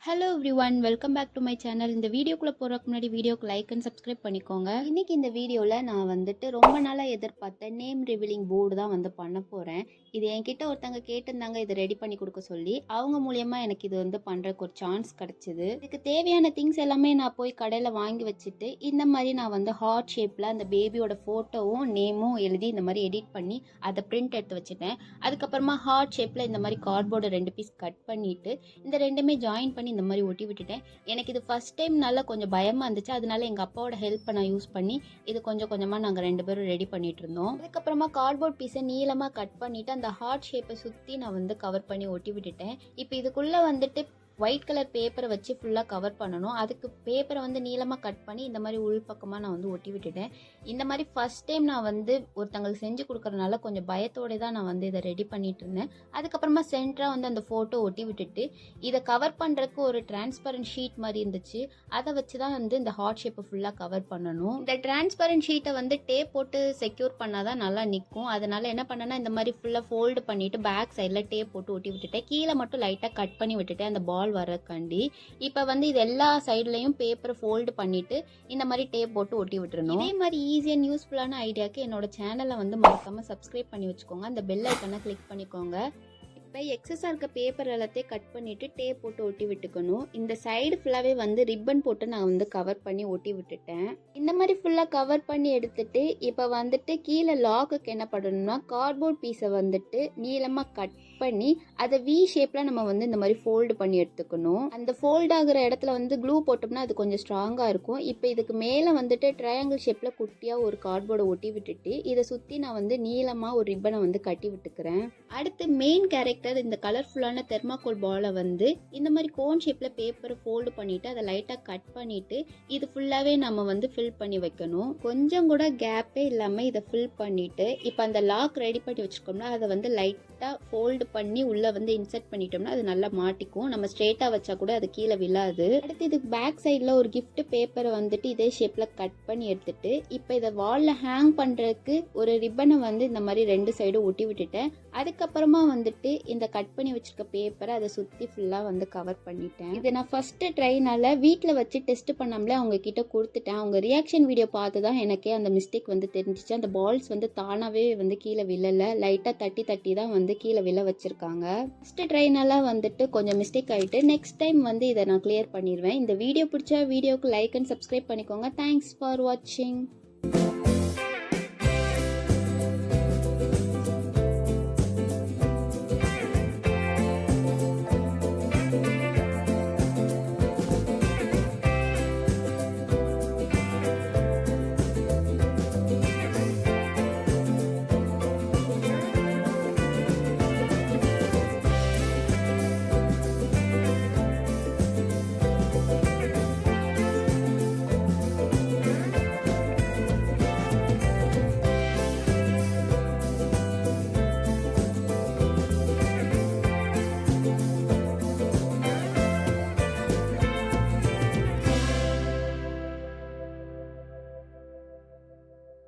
Hello everyone, welcome back to my channel. இந்த வீடியோக்குள்ளே போகிறதுக்கு முன்னாடி வீடியோக்கு லைக் அண்ட் சப்ஸ்கிரைப் பண்ணிக்கோங்க. இன்றைக்கி இந்த வீடியோவில் நான் ரொம்ப நாளாக எதிர்பார்த்த நேம் ரிவீலிங் போர்டு தான் பண்ண போகிறேன். இது என்கிட்ட ஒருத்தங்க கேட்டிருந்தாங்க இதை ரெடி பண்ணி கொடுக்க சொல்லி. அவங்க மூலியமாக எனக்கு இது பண்ணுறதுக்கு ஒரு சான்ஸ் கிடச்சிது. இதுக்கு தேவையான திங்ஸ் எல்லாமே நான் போய் கடையில் வாங்கி வச்சுட்டு இந்த மாதிரி நான் ஹார்ட் ஷேப்பில் அந்த பேபியோட ஃபோட்டோவும் நேமும் எழுதி இந்த மாதிரி எடிட் பண்ணி அதை பிரிண்ட் எடுத்து வச்சுட்டேன். அதுக்கப்புறமா ஹார்ட் ஷேப்பில் இந்த மாதிரி கார்ட்போர்டை 2 பீஸ் கட் பண்ணிவிட்டு இந்த ரெண்டுமே ஜாயின் பண்ணி இந்த மாதிரி ஒட்டி விட்டுட்டேன். எனக்கு இது ஃபர்ஸ்ட் டைம்னால கொஞ்சம் பயமாக இருந்துச்சு. அதனால எங்கள் அப்பாவோட ஹெல்ப்பை நான் யூஸ் பண்ணி இது கொஞ்சம் கொஞ்சமாக நாங்கள் 2 பேரும் ரெடி பண்ணிட்டு இருந்தோம். அதுக்கப்புறமா கார்ட்போர்ட் பீஸை நீளமாக கட் பண்ணிவிட்டு அந்த ஹார்ட் ஷேப்பை சுற்றி நான் கவர் பண்ணி ஒட்டி விட்டுட்டேன். இப்போ இதுக்குள்ளே ஒயிட் கலர் பேப்பரை வச்சு ஃபுல்லாக கவர் பண்ணணும். அதுக்கு பேப்பரை நீளமாக கட் பண்ணி இந்த மாதிரி உள்பக்கமாக நான் ஒட்டி விட்டுட்டேன். இந்த மாதிரி ஃபர்ஸ்ட் டைம் நான் ஒருத்தங்களுக்கு செஞ்சு கொடுக்கறதுனால கொஞ்சம் பயத்தோடு தான் நான் இதை ரெடி பண்ணிட்டு இருந்தேன். அதுக்கப்புறமா சென்டராக அந்த ஃபோட்டோ ஒட்டி விட்டுட்டு இதை கவர் பண்ணுறதுக்கு ஒரு டிரான்ஸ்பரண்ட் ஷீட் மாதிரி இருந்துச்சு. அதை வச்சு தான் இந்த ஹார்ட் ஷேப்பை ஃபுல்லாக கவர் பண்ணணும். இந்த டிரான்ஸ்பரண்ட் ஷீட்டை டேப் போட்டு செக்யூர் பண்ணாதான் நல்லா நிற்கும். அதனால என்ன பண்ணேன்னா இந்த மாதிரி ஃபுல்லாக ஃபோல்டு பண்ணிட்டு பேக் சைடில் டேப் போட்டு ஒட்டி விட்டுட்டேன். கீழே மட்டும் லைட்டாக கட் பண்ணி விட்டுட்டேன் அந்த பால் வரக்காண்டி. இப்போ இது எல்லா சைட்லயும் பேப்பரை ஃபோல்டு பண்ணிட்டு இந்த மாதிரி டேப் போட்டு ஒட்டி விட்டுறணும். இதே மாதிரி ஈஸி அண்ட் யூஸ்ஃபுல்லான ஐடியாக்கு என்னோட சேனலை மறக்காம சப்ஸ்கிரைப் பண்ணி வச்சுக்கோங்க. அந்த பெல் ஐக்கனை கிளிக் பண்ணிக்கோங்க. இப்போ எக்ஸஸாக இருக்க பேப்பர் எல்லாத்தையும் கட் பண்ணிவிட்டு டேப் போட்டு ஒட்டி விட்டுக்கணும். இந்த சைடு ஃபுல்லாகவே ரிப்பன் போட்டு நான் கவர் பண்ணி ஒட்டி விட்டுட்டேன். இந்த மாதிரி ஃபுல்லாக கவர் பண்ணி எடுத்துட்டு இப்போ கீழே லாக்குக்கு என்ன பண்ணணும்னா கார்ட்போர்ட் பீஸை நீளமாக கட் பண்ணி அதை வி ஷேப்பில் நம்ம இந்த மாதிரி ஃபோல்டு பண்ணி எடுத்துக்கணும். அந்த ஃபோல்ட் ஆகிற இடத்துல க்ளூ போட்டோம்னா அது கொஞ்சம் ஸ்ட்ராங்காக இருக்கும். இப்போ இதுக்கு மேலே ட்ரையாங்கிள் ஷேப்பில் குட்டியாக ஒரு கார்ட்போர்டை ஒட்டி விட்டுட்டு இதை சுற்றி நான் நீளமாக ஒரு ரிப்பனை கட்டி விட்டுக்கிறேன். அடுத்து மெயின் கேரக்டர் இந்த கலர்ஃபுல்லான தெர்மாக்கோல் பாலை இந்த மாதிரி கோன் ஷேப்பில் பேப்பரை ஃபோல்டு பண்ணிவிட்டு அதை லைட்டாக கட் பண்ணிவிட்டு இது ஃபுல்லாகவே நம்ம ஃபில் பண்ணி வைக்கணும். கொஞ்சம் கூட கேப்பே இல்லாமல் இதை ஃபில் பண்ணிவிட்டு இப்போ அந்த லாக் ரெடி பண்ணி வச்சுருக்கோம்னா அதை லைட்டாக ஃபோல்டு பண்ணி உள்ளே இன்சர்ட் பண்ணிட்டோம்னா அது நல்லா மாட்டிக்கும். நம்ம ஸ்ட்ரெயிட்டாக வச்சா கூட அது கீழே விழாது. அடுத்து இதுக்கு பேக் சைடில் ஒரு கிஃப்ட் பேப்பரை இதே ஷேப்பில் கட் பண்ணி எடுத்துட்டு இப்போ இதை வாலில் ஹேங் பண்ணுறதுக்கு ஒரு ரிப்பனை இந்த மாதிரி 2 சைடும் ஒட்டி விட்டுட்டேன். அதுக்கப்புறமா இந்த கட் பண்ணி வச்சிருக்க பேப்பரை அதை சுற்றி ஃபுல்லாக கவர் பண்ணிட்டேன். இதை நான் ஃபஸ்ட்டு ட்ரைனால வீட்டில் வச்சு டெஸ்ட் பண்ணாமலே அவங்க கிட்ட கொடுத்துட்டேன். அவங்க ரியாக்ஷன் வீடியோ பார்த்து தான் எனக்கே அந்த மிஸ்டேக் தெரிஞ்சிச்சு. அந்த பால்ஸ் தானாகவே கீழே விழலை, லைட்டாக தட்டி தட்டி தான் கீழே விழ வச்சிருக்காங்க. ஃபஸ்ட்டு ட்ரைனால கொஞ்சம் மிஸ்டேக் ஆகிட்டு நெக்ஸ்ட் டைம் இதை நான் கிளியர் பண்ணிடுவேன். இந்த வீடியோ பிடிச்சா வீடியோக்கு லைக் அண்ட் சப்ஸ்கிரைப் பண்ணிக்கோங்க. தேங்க்ஸ் ஃபார் வாட்சிங்.